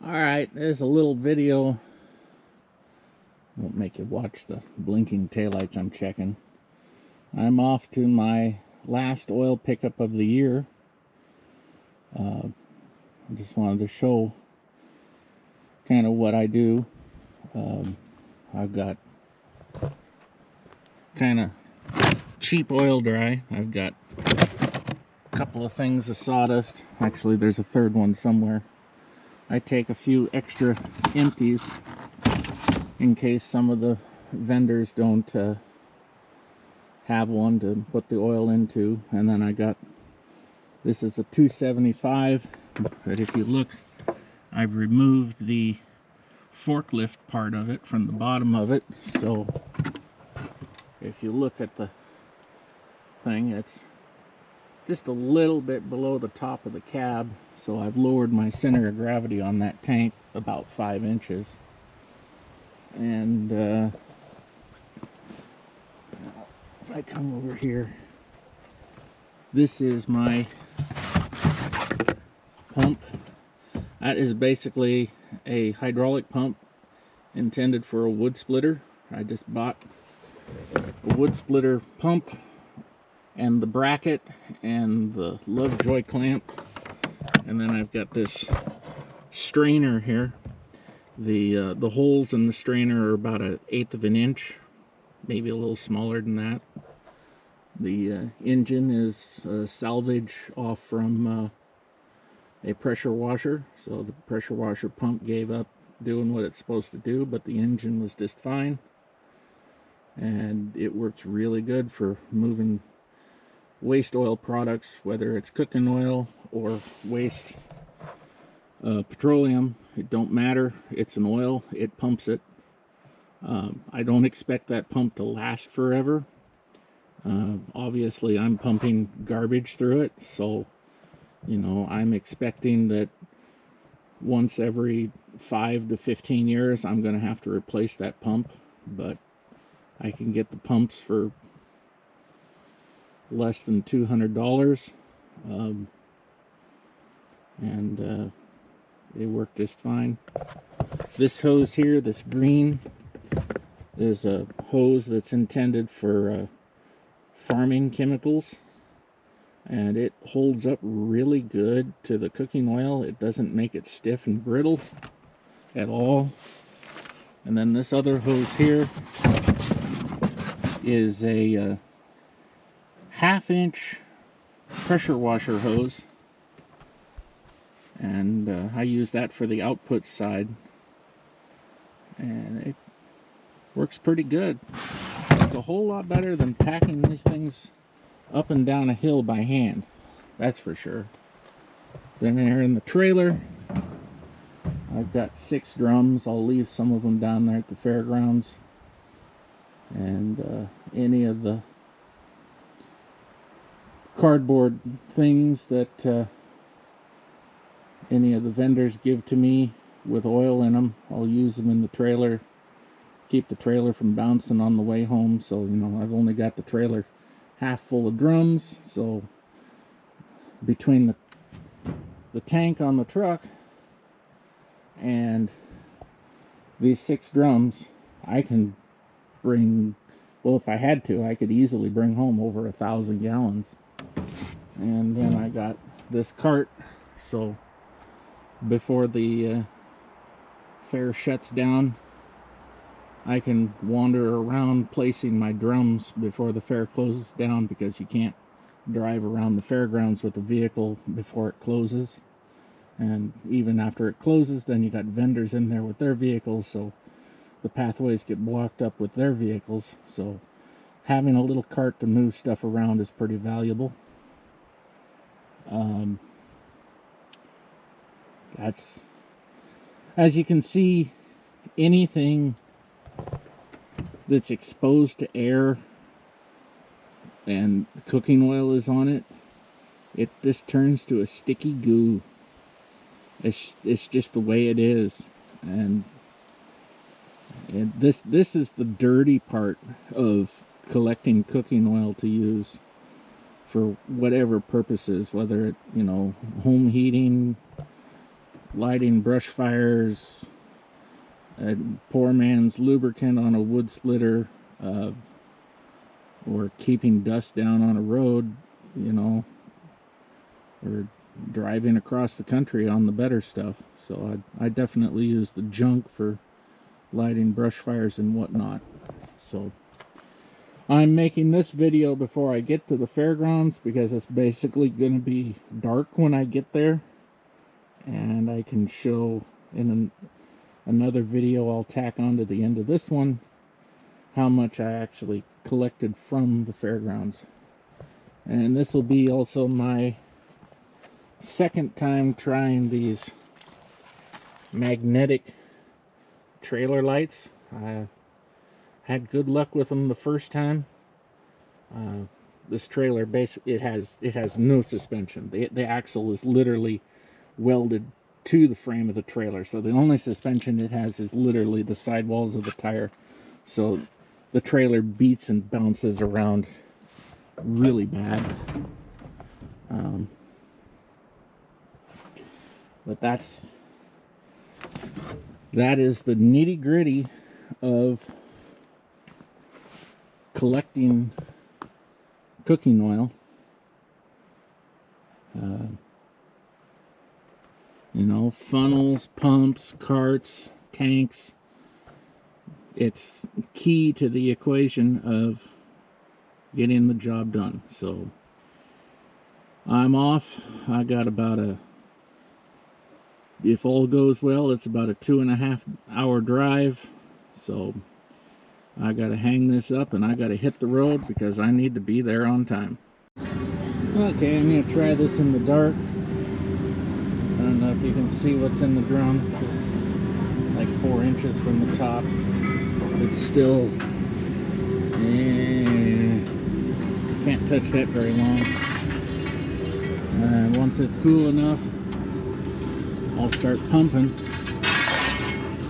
Alright, there's a little video. Won't make you watch the blinking taillights I'm checking. I'm off to my last oil pickup of the year. I just wanted to show kind of what I do. I've got kind of cheap oil dry. I've got a couple of things of sawdust. Actually, there's a third one somewhere. I take a few extra empties in case some of the vendors don't have one to put the oil into. And then I got, this is a 275, but if you look, I've removed the forklift part of it from the bottom of it. So if you look at the thing, it's just a little bit below the top of the cab. So I've lowered my center of gravity on that tank about 5 inches. And if I come over here, this is my pump. That is basically a hydraulic pump intended for a wood splitter. I just bought a wood splitter pump and the bracket and the Lovejoy clamp, and then I've got this strainer here. The holes in the strainer are about 1/8 of an inch, maybe a little smaller than that. The engine is salvage off from a pressure washer, so the pressure washer pump gave up doing what it's supposed to do, but the engine was just fine, and it works really good for moving waste oil products, whether it's cooking oil or waste petroleum. It don't matter, it's an oil, it pumps it. I don't expect that pump to last forever. Obviously I'm pumping garbage through it, so you know, I'm expecting that once every 5 to 15 years I'm going to have to replace that pump, but I can get the pumps for less than $200, and they work just fine. This hose here, this green, is a hose that's intended for farming chemicals, and it holds up really good to the cooking oil. It doesn't make it stiff and brittle at all. And then this other hose here is a 1/2 inch pressure washer hose, and I use that for the output side, and it works pretty good. It's a whole lot better than packing these things up and down a hill by hand, that's for sure. Then there in the trailer, I've got 6 drums. I'll leave some of them down there at the fairgrounds, and any of the cardboard things that any of the vendors give to me with oil in them, I'll use them in the trailer, keep the trailer from bouncing on the way home. So you know, I've only got the trailer half full of drums, so between the tank on the truck and these 6 drums, I can bring, well, if I had to, I could easily bring home over 1,000 gallons. And then I got this cart, so before the fair shuts down, I can wander around placing my drums before the fair closes down, because you can't drive around the fairgrounds with a vehicle before it closes. And even after it closes, then you got vendors in there with their vehicles, so the pathways get blocked up with their vehicles. So having a little cart to move stuff around is pretty valuable. That's, as you can see, anything that's exposed to air and cooking oil is on it, it just turns to a sticky goo. It's just the way it is. And this is the dirty part of collecting cooking oil to use for whatever purposes, whether it, you know, home heating, lighting brush fires, a poor man's lubricant on a wood splitter, or keeping dust down on a road, you know, or driving across the country on the better stuff. So I definitely use the junk for lighting brush fires and whatnot. So I'm making this video before I get to the fairgrounds because it's basically going to be dark when I get there, and I can show in another video I'll tack on to the end of this one how much I actually collected from the fairgrounds. And this will be also my second time trying these magnetic trailer lights. I had good luck with them the first time. This trailer basically it has no suspension. The axle is literally welded to the frame of the trailer, so the only suspension it has is literally the sidewalls of the tire. So the trailer beats and bounces around really bad. But that is the nitty-gritty of collecting cooking oil. You know, funnels, pumps, carts, tanks. It's key to the equation of getting the job done. So I'm off. I got about if all goes well, it's about a 2.5 hour drive. So I got to hang this up and I got to hit the road because I need to be there on time. Okay, I'm going to try this in the dark. I don't know if you can see what's in the drum. It's like 4 inches from the top. It's still, can't touch that very long. And once it's cool enough, I'll start pumping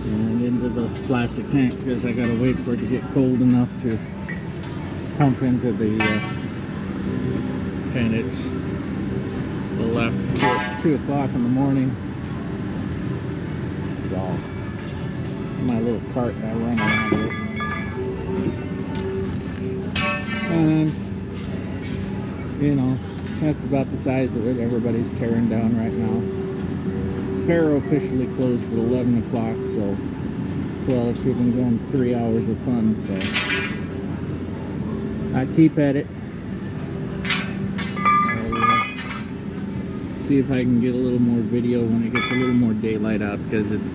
and into the plastic tank because I gotta wait for it to get cold enough to pump into the and it's a little after 2 o'clock in the morning. So my little cart I run around with, and you know, that's about the size of it. Everybody's tearing down right now. Fair officially closed at 11 o'clock, so 12. We've been going 3 hours of fun, so I keep at it. I'll see if I can get a little more video when it gets a little more daylight out, because it's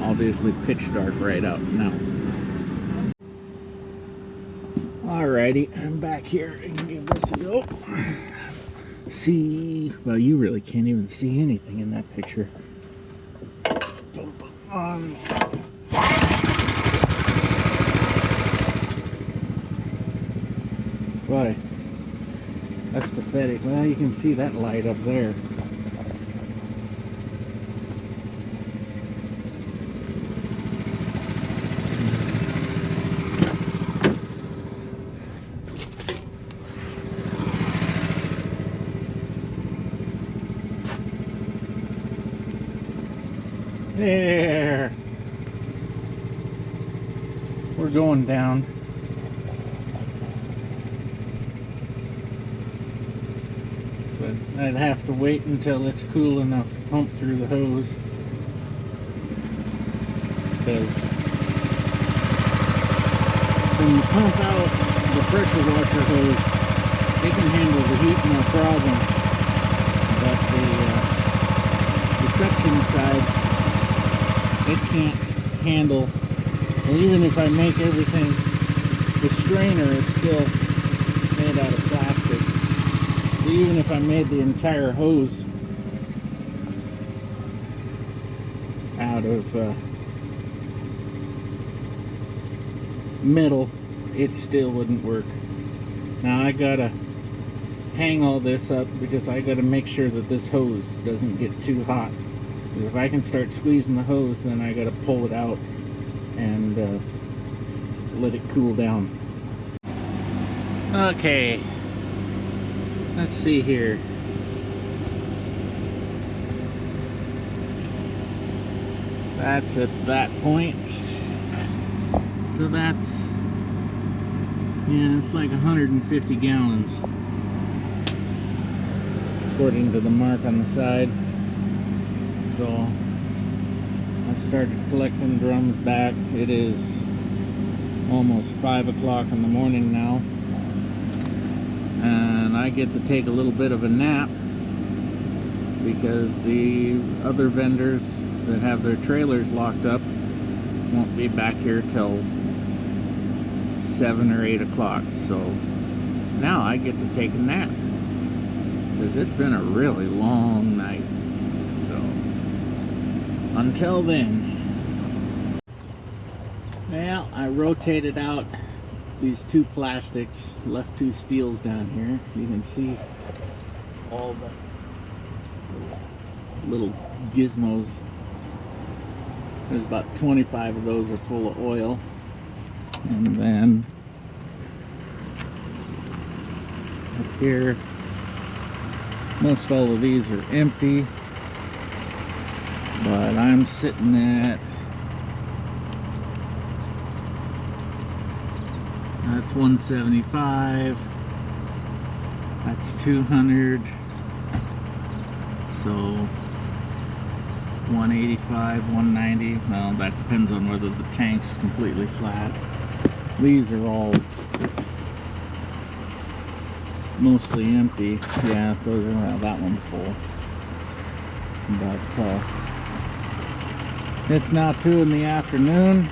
obviously pitch dark right out now. Alrighty, I'm back here and give this a go. See, well, you really can't even see anything in that picture. Boy, that's pathetic. Well, you can see that light up there. There. We're going down. But I'd have to wait until it's cool enough to pump through the hose, because when you pump out the pressure washer hose, it can handle the heat no problem, but the suction side, it can't handle. Well, even if I make everything, the strainer is still made out of plastic. So even if I made the entire hose out of metal, it still wouldn't work. Now I gotta hang all this up because I gotta make sure that this hose doesn't get too hot. Because if I can start squeezing the hose, then I gotta pull it out and let it cool down. Okay, let's see here. That's at that point. So that's, yeah, it's like 150 gallons according to the mark on the side. So I've started collecting drums back. It is almost 5 o'clock in the morning now, and I get to take a little bit of a nap because the other vendors that have their trailers locked up won't be back here till 7 or 8 o'clock. So now I get to take a nap because it's been a really long night. So until then, well, I rotated out these 2 plastics, left 2 steels down here. You can see all the little gizmos. There's about 25 of those are full of oil. And then up here, most all of these are empty. But I'm sitting at, that's 175, that's 200, so 185, 190. Well, that depends on whether the tank's completely flat. These are all mostly empty. Yeah, those are, that one's full. But it's now 2 in the afternoon.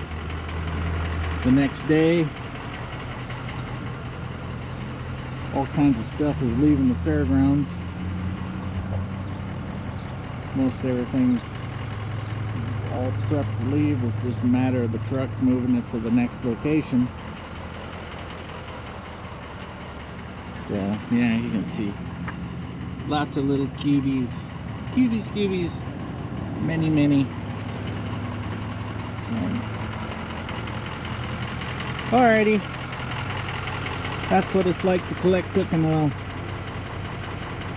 The next day, all kinds of stuff is leaving the fairgrounds. Most everything's all prepped to leave. It's just a matter of the trucks moving it to the next location. So yeah, you can see lots of little cubies, many. Alrighty, that's what it's like to collect cooking oil.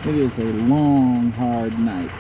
It is a long, hard night.